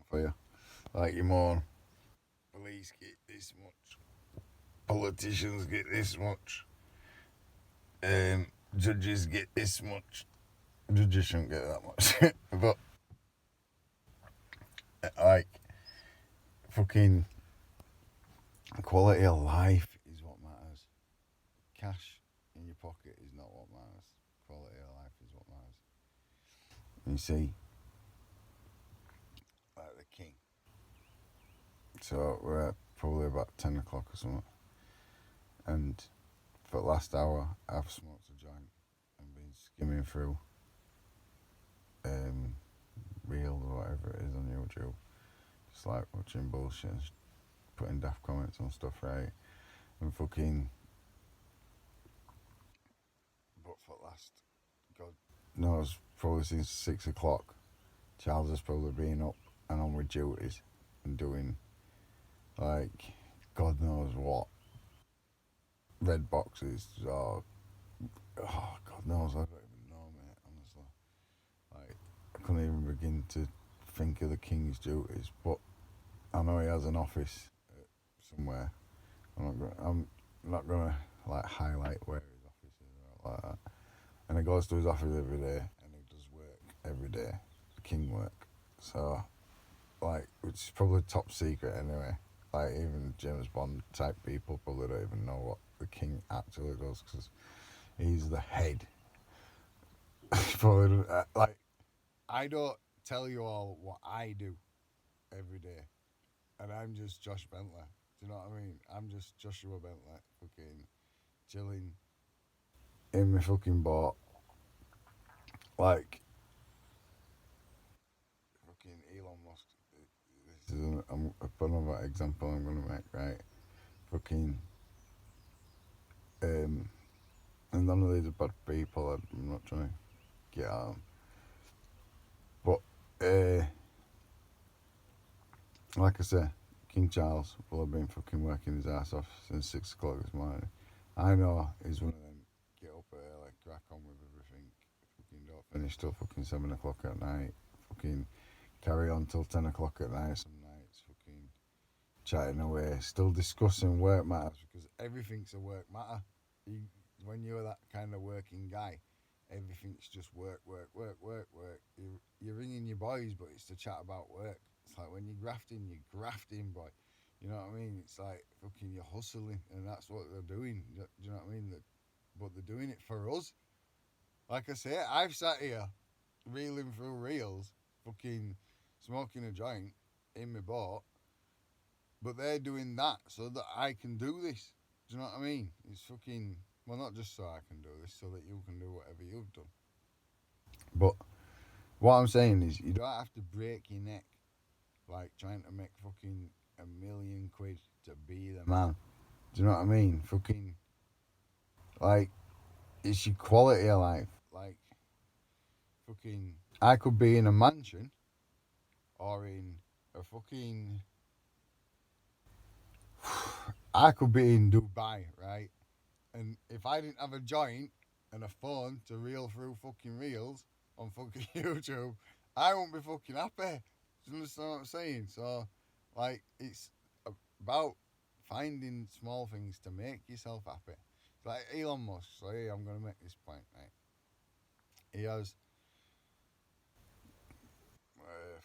for you. Like your moan, police get this much, politicians get this much, judges get this much. Judges shouldn't get that much, but like fucking quality of life is what matters. Cash in your pocket is not what matters. Quality of life is what matters. And you see, like the king. So we're at probably about 10 o'clock or something. And for the last hour, I've smoked a joint and been skimming through reels or whatever it is on YouTube. Just like watching bullshit and putting daft comments on stuff, right? And fucking. But for the last, God knows, probably since 6 o'clock, Charles has probably been up and on with duties and doing, like, God knows what. Red boxes, or. Oh, God knows, I don't even know, mate, honestly. Like, I couldn't even begin to think of the King's duties, but I know he has an office somewhere. I'm not gonna like highlight where his office is or like that. And he goes to his office every day, and he does work every day, King work. So, like, which is probably top secret anyway. Like, even James Bond type people probably don't even know what the King actually does because he's the head. Probably, like, I don't tell you all what I do every day, and I'm just Josh Bentley. Do you know what I mean? I'm just Joshua Bentley, fucking chilling in my fucking boat, like fucking Elon Musk. This is another example I'm gonna make, right? Fucking, and none of these are bad people. I'm not trying to get at them, but like I say, King Charles will have been fucking working his ass off since 6 o'clock this morning. I know he's one of them. Get up early, crack on with everything. Fucking don't finish till fucking 7 o'clock at night. Fucking carry on till 10 o'clock at night. Some nights, fucking chatting away, still discussing work matters because everything's a work matter. You, when you're that kind of working guy, everything's just work, work, work, work, work. You're ringing your boys, but it's to chat about work. It's like when you're grafting, boy. You know what I mean? It's like fucking you're hustling, and that's what they're doing. Do you know what I mean? But they're doing it for us. Like I say, I've sat here reeling through reels, fucking smoking a joint in my boat, but they're doing that so that I can do this. Do you know what I mean? It's fucking, well, not just so I can do this, so that you can do whatever you've done. But what I'm saying is, you don't have to break your neck like trying to make fucking £1,000,000 to be the man. Do you know what I mean? Fucking, like, it's your quality of life. Like, fucking, I could be in a mansion or in a fucking. I could be in Dubai, right? And if I didn't have a joint and a phone to reel through fucking reels on fucking YouTube, I won't be fucking happy. Do you understand what I'm saying? So, like, it's about finding small things to make yourself happy. Like Elon Musk, so here I'm going to make this point, right? He has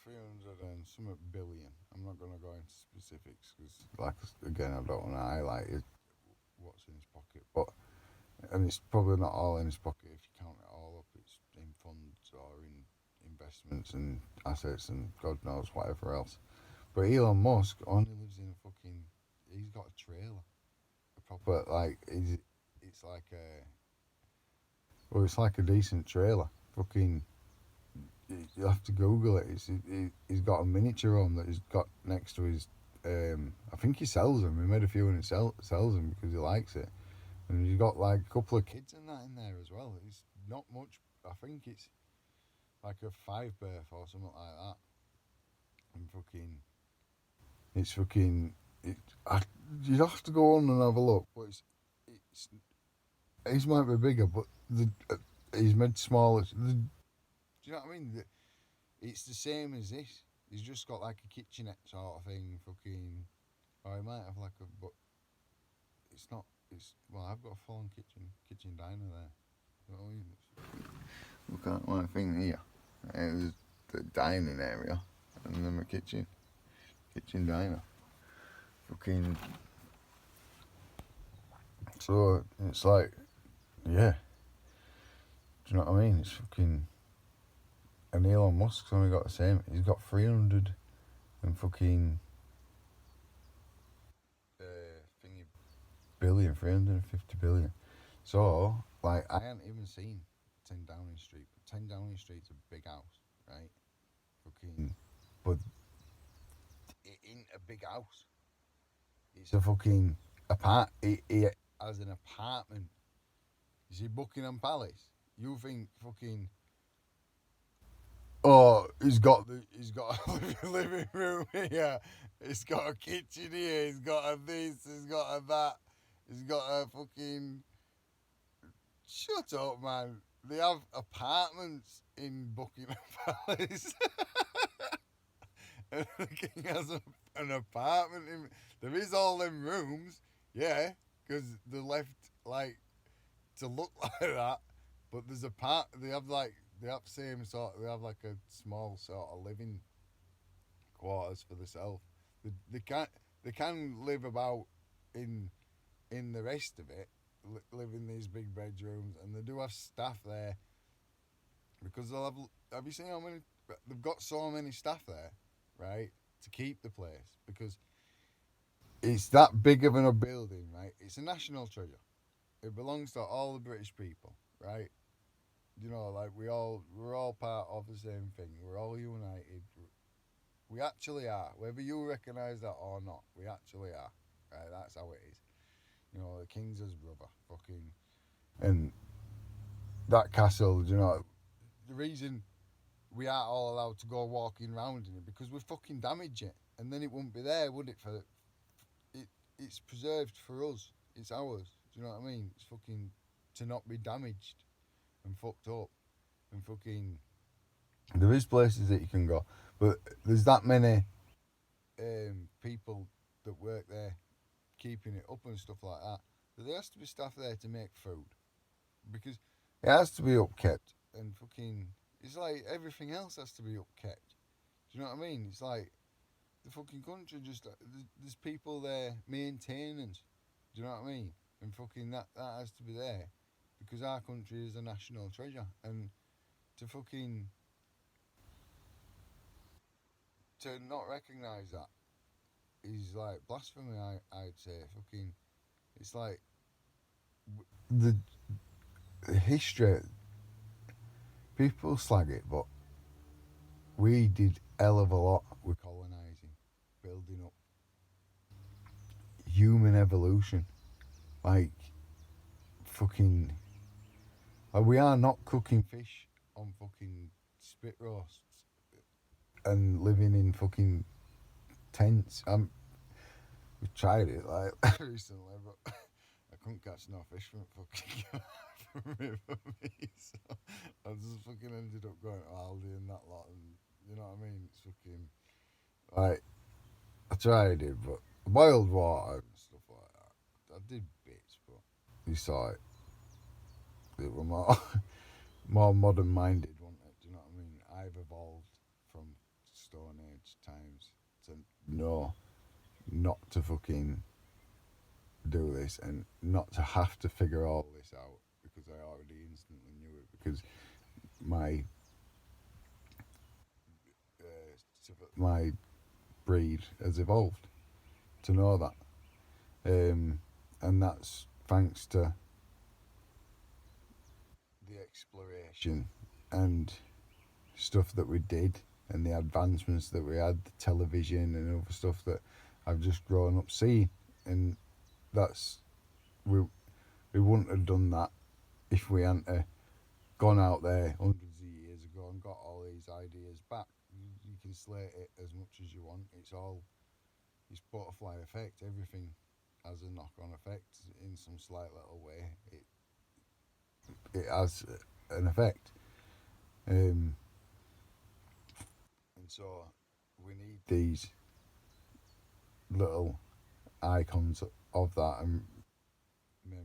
300 and some billion. I'm not going to go into specifics because, like, again, I don't want to highlight what's in his pocket, but and it's probably not all in his pocket if you count it all up. It's in funds or in investments and assets and God knows whatever else. But Elon Musk only lives in a fucking. He's got a trailer, a proper like. It's like a. Well, it's like a decent trailer. Fucking. You have to Google it. He's got a miniature home that he's got next to his. I think he sells them. He made a few and he sells them because he likes it. And he's got like a couple of kids and that in there as well. It's not much. I think it's like a 5 birth or something like that. And fucking, it's fucking. You'd have to go on and have a look, but it's his might be bigger, but he's made smaller. Do you know what I mean? It's the same as this. He's just got like a kitchenette sort of thing, fucking. Or he might have like a, but it's not. It's well, I've got a full-on kitchen diner there. You know what I mean? Look at my thing here. There's the dining area, and then my kitchen diner. Fucking. So it's like, yeah. Do you know what I mean? It's fucking. And Elon Musk's only got the same. He's got 300 and fucking. Thingy billion, 350 billion. So, like, I hadn't even seen 10 Downing Street. 10 Downing Street's a big house, right? Fucking. But it ain't a big house. It's a fucking it has an apartment. You see Buckingham Palace? You think fucking. Oh, he's got a living room here. He's got a kitchen here. He's got a this. He's got a that. He's got a fucking. Shut up, man. They have apartments in Buckingham Palace. And the king has an apartment in. There is all them rooms, yeah, because they're left like to look like that. But there's a part. They have same sort. They have like a small sort of living quarters for themselves. They can live about in the rest of it, live in these big bedrooms, and they do have staff there because they'll have. Have you seen how many? They've got so many staff there, right, to keep the place because it's that big of a building, right? It's a national treasure. It belongs to all the British people, right? You know, like we're all part of the same thing. We're all united. We actually are. Whether you recognise that or not, we actually are. Right? That's how it is. You know, the king's his brother. Fucking. And that castle, you know, the reason we aren't all allowed to go walking around in it because we fucking damage it. And then it wouldn't be there, would it? It's preserved for us. It's ours. Do you know what I mean? It's fucking to not be damaged and fucked up and fucking. There is places that you can go, but there's that many people that work there keeping it up and stuff like that. But there has to be staff there to make food because it has to be upkept and fucking. It's like everything else has to be upkept. Do you know what I mean? It's like the fucking country just there's people there maintaining. Do you know what I mean? And fucking that has to be there because our country is a national treasure and to fucking to not recognise that is like blasphemy. I'd say fucking. It's like the history. People slag it, but we did hell of a lot with colonising, building up human evolution. Like fucking. Like we are not cooking fish on fucking spit roasts and living in fucking tents. We tried it like recently, but I couldn't catch no fish from fucking from me. So I just fucking ended up going to Aldi and that lot, and you know what I mean. It's fucking like I tried it, but boiled water and stuff like that. I did bits, but you saw it. It were more more modern minded, wasn't it? Do you know what I mean? I've evolved from Stone Age times to know not to fucking do this and not to have to figure all this out because I already instantly knew it because my my breed has evolved to know that, and that's thanks to the exploration and stuff that we did and the advancements that we had, the television and other stuff that I've just grown up seeing, and that's we wouldn't have done that if we hadn't gone out there hundreds of years ago and got all these ideas back. You can slate it as much as you want. It's butterfly effect. Everything has a knock-on effect in some slight little way. It has an effect, and so we need these little icons of that and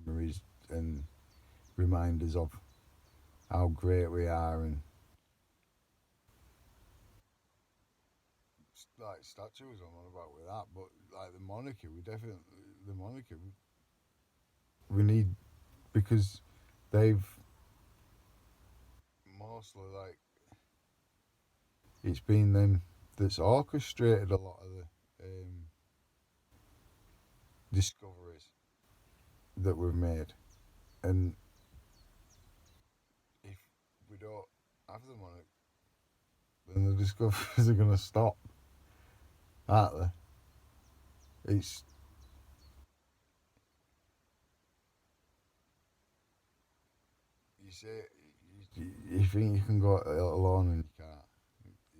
memories and reminders of how great we are and like statues I'm on about with that, but like the monarchy, we definitely the monarchy we need because they've mostly like it's been them that's orchestrated a lot of the discoveries that we've made, and if we don't have them on it, then the discoveries are going to stop, aren't they? It's you say you think you can go it alone and you can't.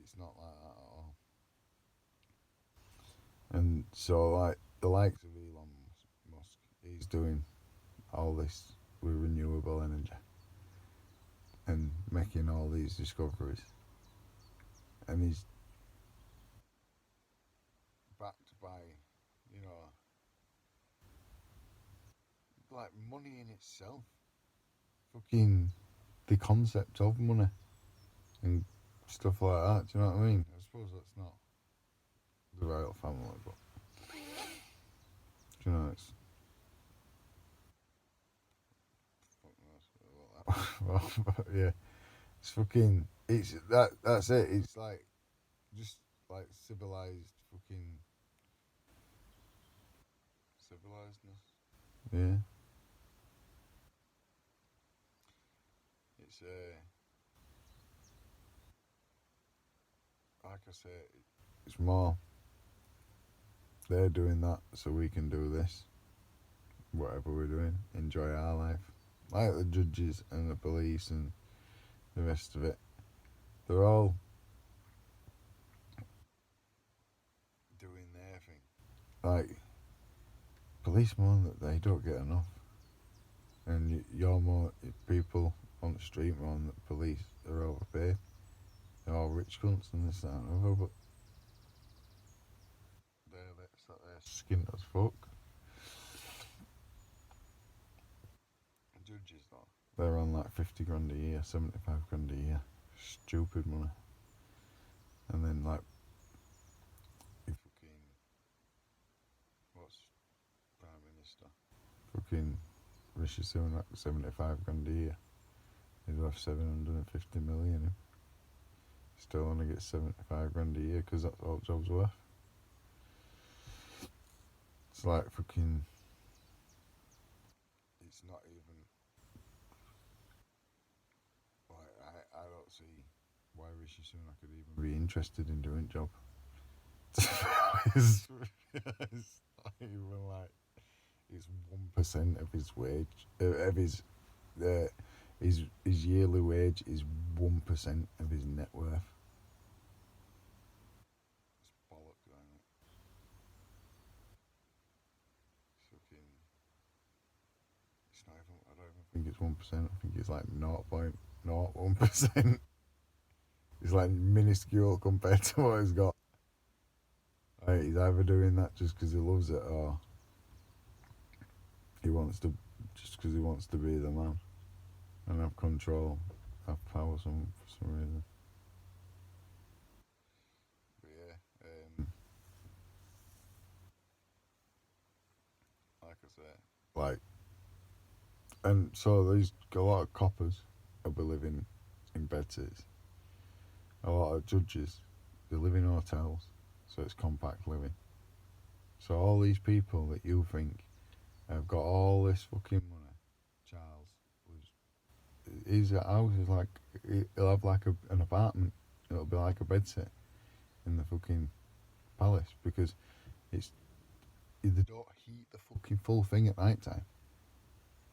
It's not like that at all. And so like the likes of Elon Musk, he's doing all this with renewable energy and making all these discoveries, and he's backed by, you know, like money in itself. Fucking the concept of money and stuff like that. Do you know what I mean? I suppose that's not the royal family, but do you know it's well, but yeah, it's fucking. It's that. That's it. It's like just like civilizedness. Yeah, it's like I say, it's more. They're doing that so we can do this. Whatever we're doing, enjoy our life. Like the judges and the police and the rest of it, they're all doing their thing. Like policemen, that they don't get enough, and you're more people on the street more than the police are overpaid. They're all rich cunts and this that and other, but they're skint as fuck. Judges though, they're on like 50 grand a year, 75 grand a year, stupid money. And then like, you fucking what's prime minister? Fucking Rishi Sunak, 75 grand a year. He's worth 750 million. Still only gets 75 grand a year because that's all job's worth. It's like fucking. It's not even. Like, I don't see why Rishi Sunak could even be interested in doing job. it's not even like. It's 1% of his wage. Of his yearly wage is 1% of his net worth. It's bollocks, isn't it? It's fucking. It's not even. I don't even think it's 1%. I think it's like 0.01%. It's like minuscule compared to what he's got. Like, he's either doing that just because he loves it, or he wants to, just because he wants to be the man and have control, have power for some reason. But yeah, like I say, like, and so there's a lot of coppers will be living in bedsitters. A lot of judges, they live in hotels, so it's compact living. So all these people that you think have got all this fucking money, Charles, his house is like, he'll have like an apartment. It'll be like a bedsit in the fucking palace because it's they don't heat the fucking full thing at night time.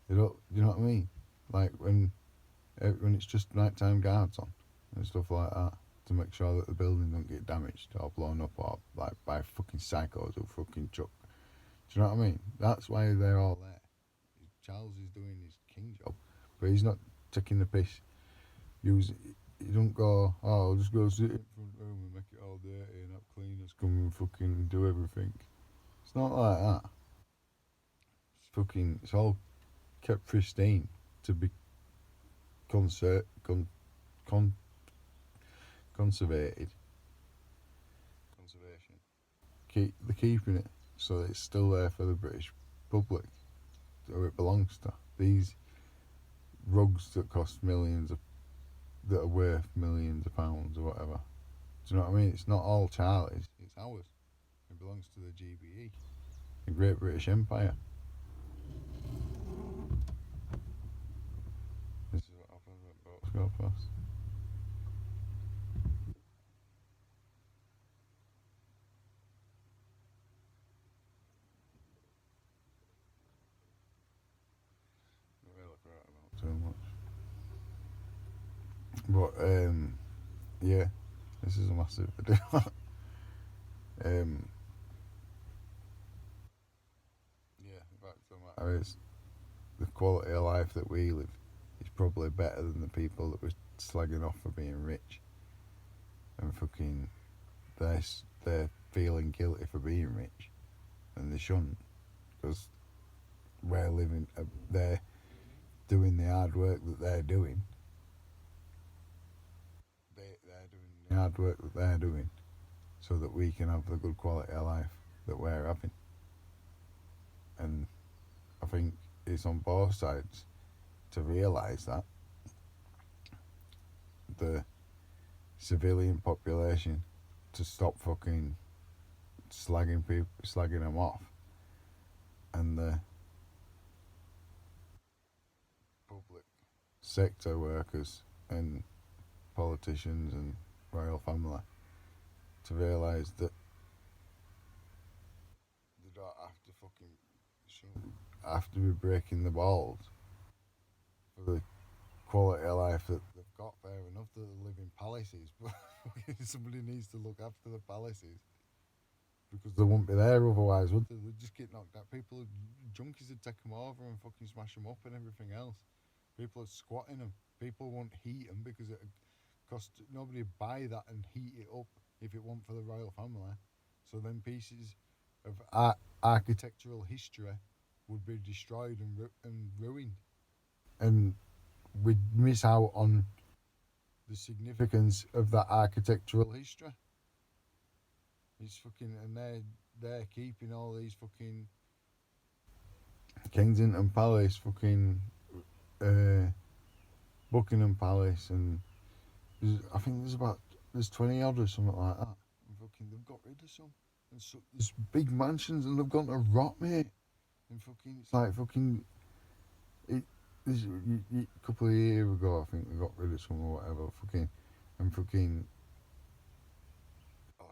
They don't. You know what I mean? Like when it's just nighttime guards on and stuff like that to make sure that the building don't get damaged or blown up or like by fucking psychos who fucking chuck. Do you know what I mean? That's why they're all there. Charles is doing his king job, but he's not taking the piss. You don't go, oh, I'll just go sit in front room and make it all dirty and not clean come and fucking do everything. It's not like that. It's all kept pristine to be con- conservated. Conservation. They're keeping it so that it's still there for the British public, or it belongs to. These rugs that cost that are worth millions of pounds or whatever. Do you know what I mean? It's not all Charlie's, it's ours. It belongs to the GBE, the Great British Empire. This is what happens when boats go past. Don't really look right about too much. But yeah, this is a massive video. um, yeah, the fact of the matter is, the quality of life that we live is probably better than the people that we're slagging off for being rich. And fucking, they're feeling guilty for being rich, and they shouldn't, because we're living, they're doing the hard work that they're doing. They're doing the hard work that they're doing, so that we can have the good quality of life that we're having. And I think it's on both sides to realise that the civilian population to stop fucking slagging them off, and the public sector workers and politicians and royal family to realise that they don't have to be breaking the balls for the quality of life that they've got. Fair enough that they live in palaces, but somebody needs to look after the palaces, because they won't be there otherwise, would they? They'd just get knocked out. Junkies would take them over and fucking smash them up and everything else. People are squatting them. People won't heat them because it cost nobody would buy that and heat it up if it weren't for the royal family. So then pieces of architectural history would be destroyed and ruined, and we'd miss out on the significance of that architectural history. It's fucking, and they're keeping all these fucking Kensington Palace, fucking Buckingham Palace, and I think there's 20 odd or something like that. And fucking, they've got rid of some, and so there's big mansions, and they've gone to rot, mate. And fucking, it's like fucking, a couple of years ago, I think they got rid of some or whatever, fucking, and fucking,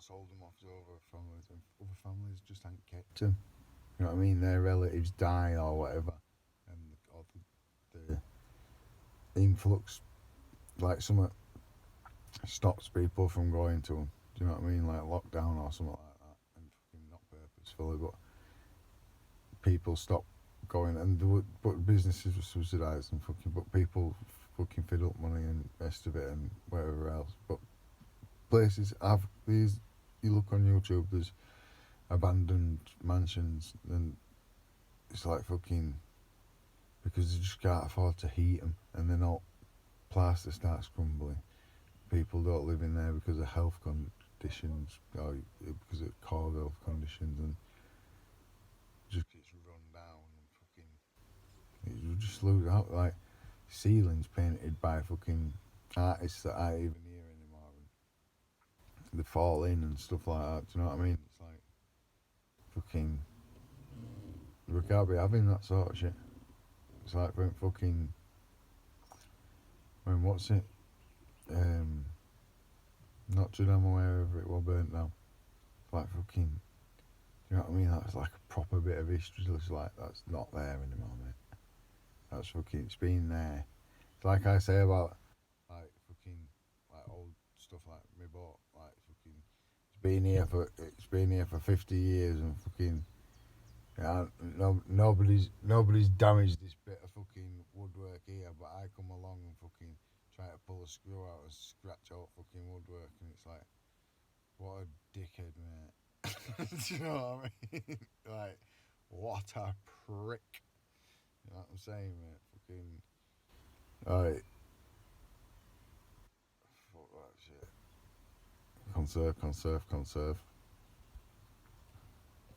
sold them off to other families, and other families just ain't kept them. You know what I mean? Their relatives die or whatever, and or the influx, like something stops people from going to them. Do you know what I mean? Like lockdown or something like that, and fucking not purposefully, but people stop going, and but businesses were subsidised and fucking, but people fucking fed up money and rest of it and wherever else. But places have these. You look on YouTube, there's abandoned mansions, and it's like fucking, because they just can't afford to heat them, and then all plaster starts crumbling. People don't live in there because of health conditions, or because of core health conditions, and just gets run down, and fucking, you just lose out. Like ceilings painted by fucking artists that aren't even here anymore, and they fall in and stuff like that. Do you know what I mean? It's like fucking, we can't be having that sort of shit. It's like when fucking, what's it? Notre Dame or wherever it was burnt down. Like fucking, you know what I mean? That's like a proper bit of history. It's like, that's not there anymore, mate. That's fucking, it's been there. It's like I say about like fucking, like old stuff like my boat. Like fucking, it's been here for 50 years, and fucking, yeah, nobody's damaged this bit of fucking woodwork here, but I come along and fucking try to pull a screw out and scratch out fucking woodwork, and it's like, what a dickhead, mate. Do you know what I mean? Like, what a prick. You know what I'm saying, mate? Fucking. Alright, fuck that shit. Conserve, conserve, conserve.